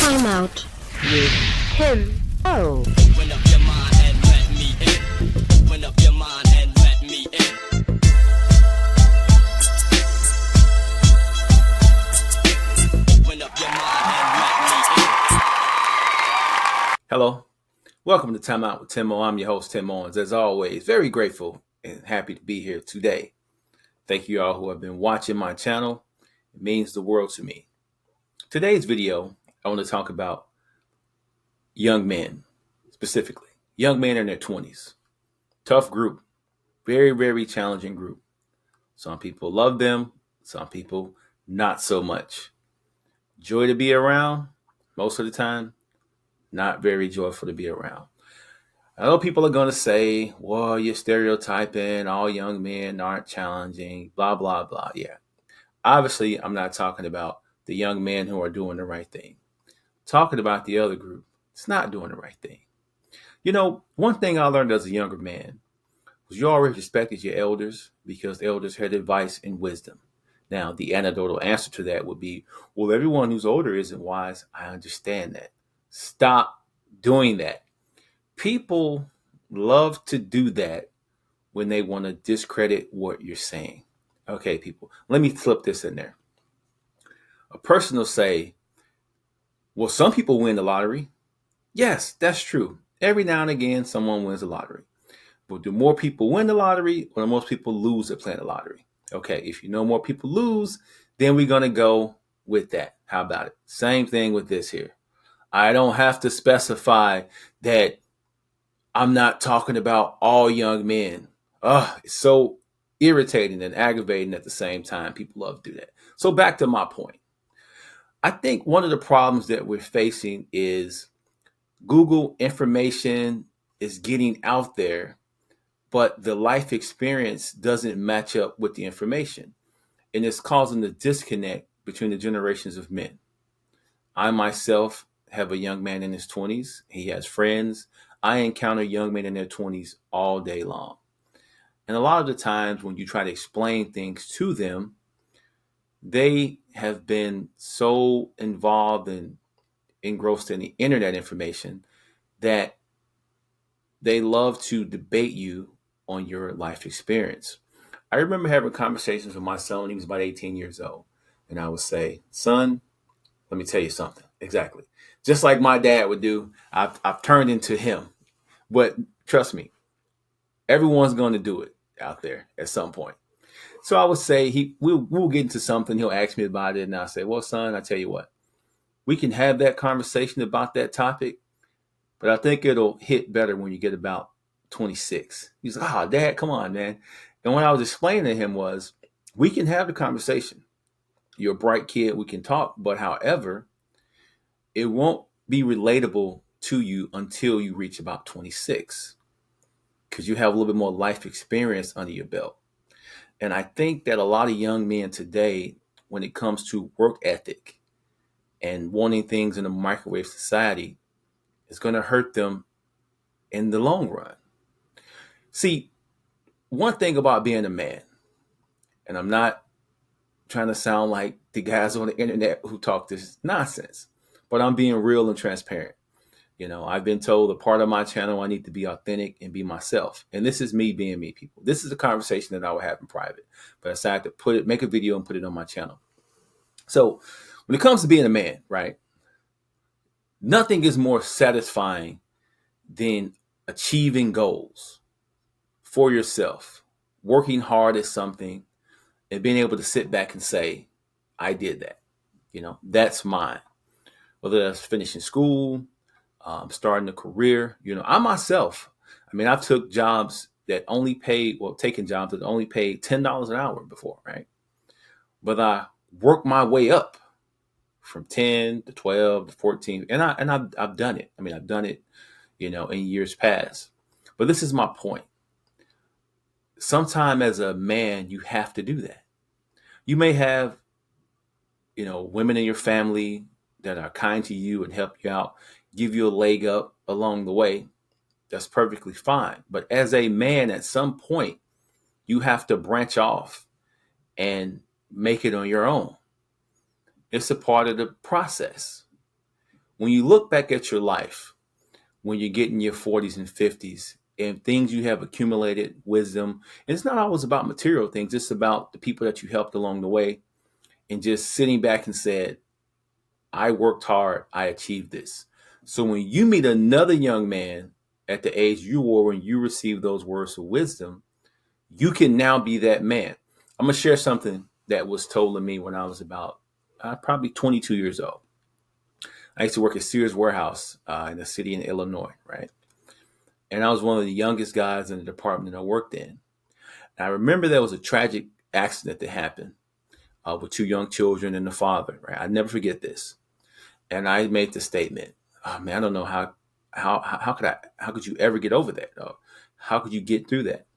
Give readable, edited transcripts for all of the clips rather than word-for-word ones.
Time out with Tim. Oh. Open up your mind and let me in. Open up your mind and let me in. Open up your mind and let me in. Hello, welcome to Time Out with Tim O. I'm your host, Tim Owens. As always, very grateful and happy to be here today. Thank you all who have been watching my channel. It means the world to me. Today's video, I want to talk about young men, specifically. Young men in their 20s. Tough group. Very, very challenging group. Some people love them. Some people not so much. Joy to be around most of the time. Not very joyful to be around. I know people are going to say, well, you're stereotyping. All young men aren't challenging. Blah, blah, blah. Yeah. Obviously, I'm not talking about the young men who are doing the right thing. Talking about the other group. It's not doing the right thing. You know, one thing I learned as a younger man was you always respected your elders because elders had advice and wisdom. Now, the anecdotal answer to that would be, well, everyone who's older isn't wise. I understand that. Stop doing that. People love to do that when they want to discredit what you're saying. Okay, people, let me flip this in there. A person will say, well, some people win the lottery. Yes, that's true. Every now and again, someone wins the lottery. But do more people win the lottery or do most people lose at playing the lottery? Okay, if you know more people lose, then we're going to go with that. How about it? Same thing with this here. I don't have to specify that I'm not talking about all young men. It's so irritating and aggravating at the same time. People love to do that. So back to my point. I think one of the problems that we're facing is Google information is getting out there, but the life experience doesn't match up with the information. And it's causing the disconnect between the generations of men. I myself have a young man in his 20s. He has friends. I encounter young men in their 20s all day long. And a lot of the times when you try to explain things to them, they have been so involved and engrossed in the internet information that they love to debate you on your life experience. I remember having conversations with my son when he was about 18 years old. And I would say, son, let me tell you something. Exactly. Just like my dad would do, I've turned into him. But trust me, everyone's going to do it out there at some point. So I would say we'll get into something. He'll ask me about it. And I'll say, well, son, I tell you what, we can have that conversation about that topic. But I think it'll hit better when you get about 26. He's like, Dad, come on, man. And what I was explaining to him was, we can have the conversation. You're a bright kid. We can talk. But however, it won't be relatable to you until you reach about 26 because you have a little bit more life experience under your belt. And I think that a lot of young men today, when it comes to work ethic and wanting things in a microwave society, is going to hurt them in the long run. See, one thing about being a man, and I'm not trying to sound like the guys on the internet who talk this nonsense, but I'm being real and transparent. You know, I've been told a part of my channel, I need to be authentic and be myself. And this is me being me, people. This is a conversation that I would have in private, but I decided to make a video and put it on my channel. So when it comes to being a man, right? Nothing is more satisfying than achieving goals for yourself, working hard at something and being able to sit back and say, I did that. You know, that's mine. Whether that's finishing school, starting a career, you know, I myself, I've took jobs that only paid, taking jobs that only paid $10 an hour before, right? But I worked my way up from 10 to 12 to 14. And I've done it. I've done it, you know, in years past. But this is my point. Sometime as a man, you have to do that. You may have, you know, women in your family that are kind to you and help you out, give you a leg up along the way. That's perfectly fine. But as a man, at some point, you have to branch off and make it on your own. It's a part of the process. when you look back at your life, when you get in your 40s and 50s, and things you have accumulated, wisdom, and it's not always about material things, it's about the people that you helped along the way, and just sitting back and said, I worked hard, I achieved this. So when you meet another young man at the age you were when you received those words of wisdom, you can now be that man. I'm going to share something that was told to me when I was about probably 22 years old. I used to work at Sears Warehouse in a city in Illinois, right? And I was one of the youngest guys in the department that I worked in. And I remember there was a tragic accident that happened with two young children and the father, right? I never forget this. And I made the statement, oh man, I don't know how could you ever get over that? How could you get through that?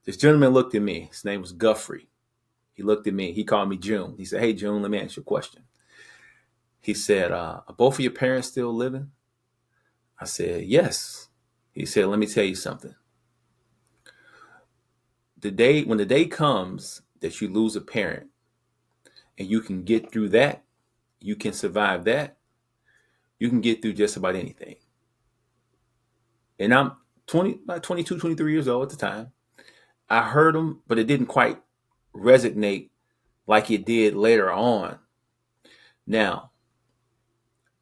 This gentleman looked at me. His name was Guffrey. He looked at me. He called me June. He said, hey, June, let me ask you a question. He said, are both of your parents still living? I said, yes. He said, let me tell you something. When the day comes that you lose a parent and you can get through that, you can survive that, you can get through just about anything. And I'm about 22, 23 years old at the time. I heard him, but it didn't quite resonate like it did later on. Now,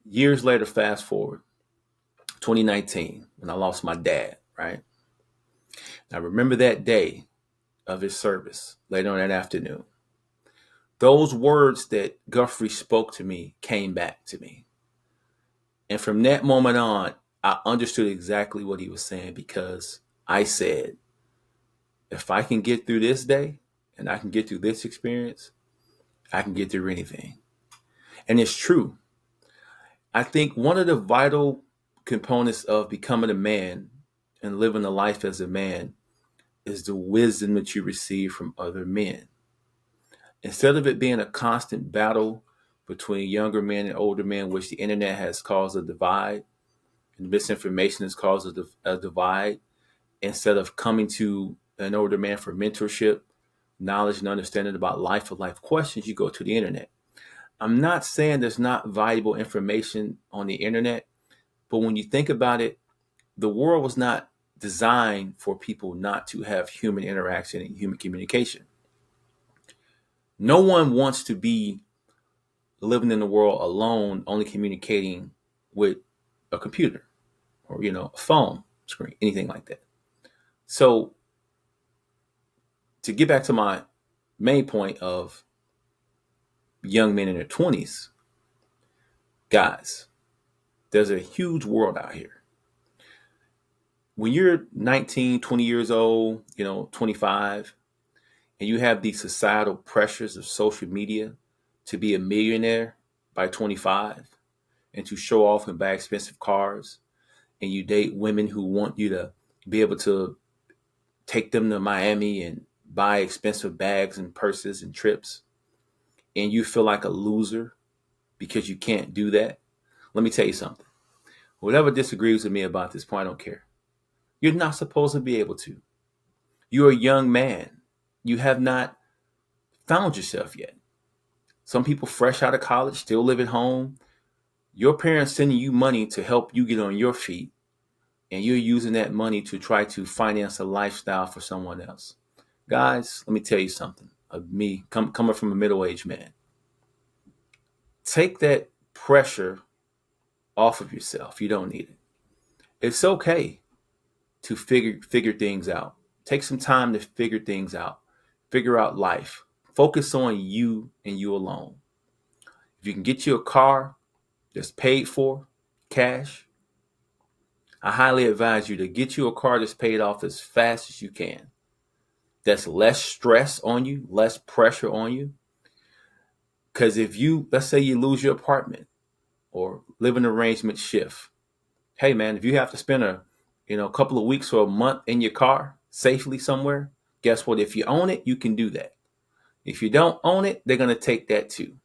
years later, fast forward, 2019, when I lost my dad, right? I remember that day of his service later on that afternoon. Those words that Guthrie spoke to me came back to me. And from that moment on, I understood exactly what he was saying, because I said, if I can get through this day and I can get through this experience, I can get through anything. And it's true. I think one of the vital components of becoming a man and living a life as a man is the wisdom that you receive from other men. Instead of it being a constant battle between younger men and older men, which the internet has caused a divide and misinformation has caused a divide, instead of coming to an older man for mentorship, knowledge, and understanding about life or life questions, you go to the internet. I'm not saying there's not valuable information on the internet, but when you think about it, the world was not designed for people not to have human interaction and human communication. No one wants to be living in the world alone, only communicating with a computer or, a phone screen, anything like that. So to get back to my main point of young men in their 20s, guys, there's a huge world out here. When you're 19, 20 years old, 25, and you have these societal pressures of social media to be a millionaire by 25 and to show off and buy expensive cars, and you date women who want you to be able to take them to Miami and buy expensive bags and purses and trips, and you feel like a loser because you can't do that, let me tell you something. Whoever disagrees with me about this point, I don't care. You're not supposed to be able to. You're a young man. You have not found yourself yet. Some people fresh out of college still live at home. Your parents sending you money to help you get on your feet, and you're using that money to try to finance a lifestyle for someone else. Guys, let me tell you something. Coming from a middle-aged man. Take that pressure off of yourself. You don't need it. It's okay to figure things out. Take some time to figure things out. Figure out life. Focus on you and you alone. If you can get you a car that's paid for, cash, I highly advise you to get you a car that's paid off as fast as you can. That's less stress on you, less pressure on you. Because let's say you lose your apartment or living arrangement shift. Hey man, if you have to spend a couple of weeks or a month in your car safely somewhere, guess what? If you own it, you can do that. If you don't own it, they're going to take that too.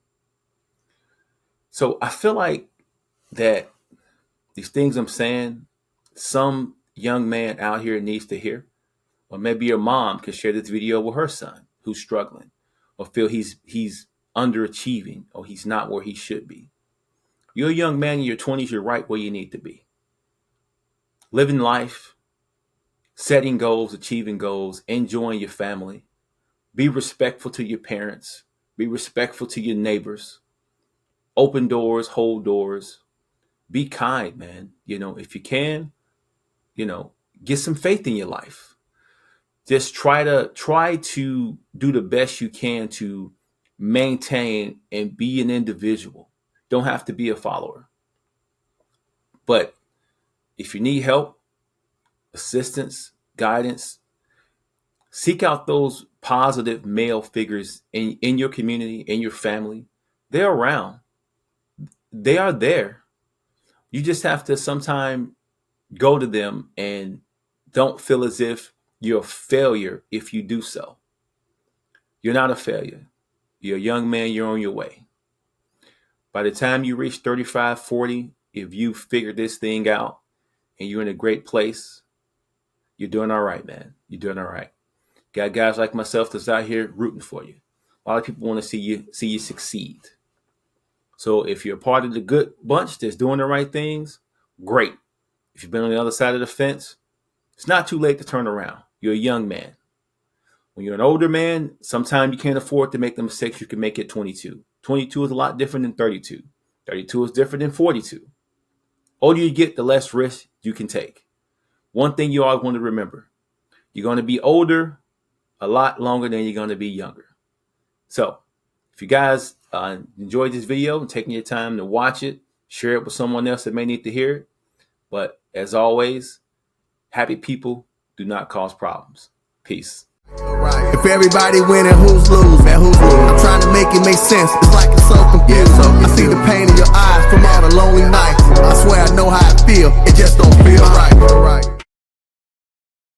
So I feel like that these things I'm saying, some young man out here needs to hear, or maybe your mom can share this video with her son who's struggling or feel he's underachieving or he's not where he should be. You're a young man in your 20s, you're right where you need to be. Living life, setting goals, achieving goals, enjoying your family. Be respectful to your parents. Be respectful to your neighbors. Open doors, hold doors. Be kind, man. If you can, get some faith in your life. Just try to do the best you can to maintain and be an individual. Don't have to be a follower. But if you need help, assistance, guidance, seek out those positive male figures in your community, in your family. They're around. They are there. You just have to sometime go to them and don't feel as if you're a failure if you do so. You're not a failure. You're a young man. You're on your way. By the time you reach 35, 40, if you figure this thing out and you're in a great place, you're doing all right, man. You're doing all right. Got guys like myself that's out here rooting for you. A lot of people want to see you succeed. So if you're a part of the good bunch that's doing the right things, great. If you've been on the other side of the fence, it's not too late to turn around. You're a young man. When you're an older man, sometimes you can't afford to make the mistakes you can make at 22. 22 is a lot different than 32. 32 is different than 42. Older you get, the less risk you can take. One thing you always want to remember, you're going to be older a lot longer than you're going to be younger. So if you guys enjoyed this video and taking your time to watch it, share it with someone else that may need to hear it. But as always, happy people do not cause problems. Peace. If everybody winning, who's losing? Man, who's losing? I'm trying to make it make sense. It's like it's so confused. I see the pain in your eyes from all the lonely nights. I swear I know how it feels. It just don't feel right.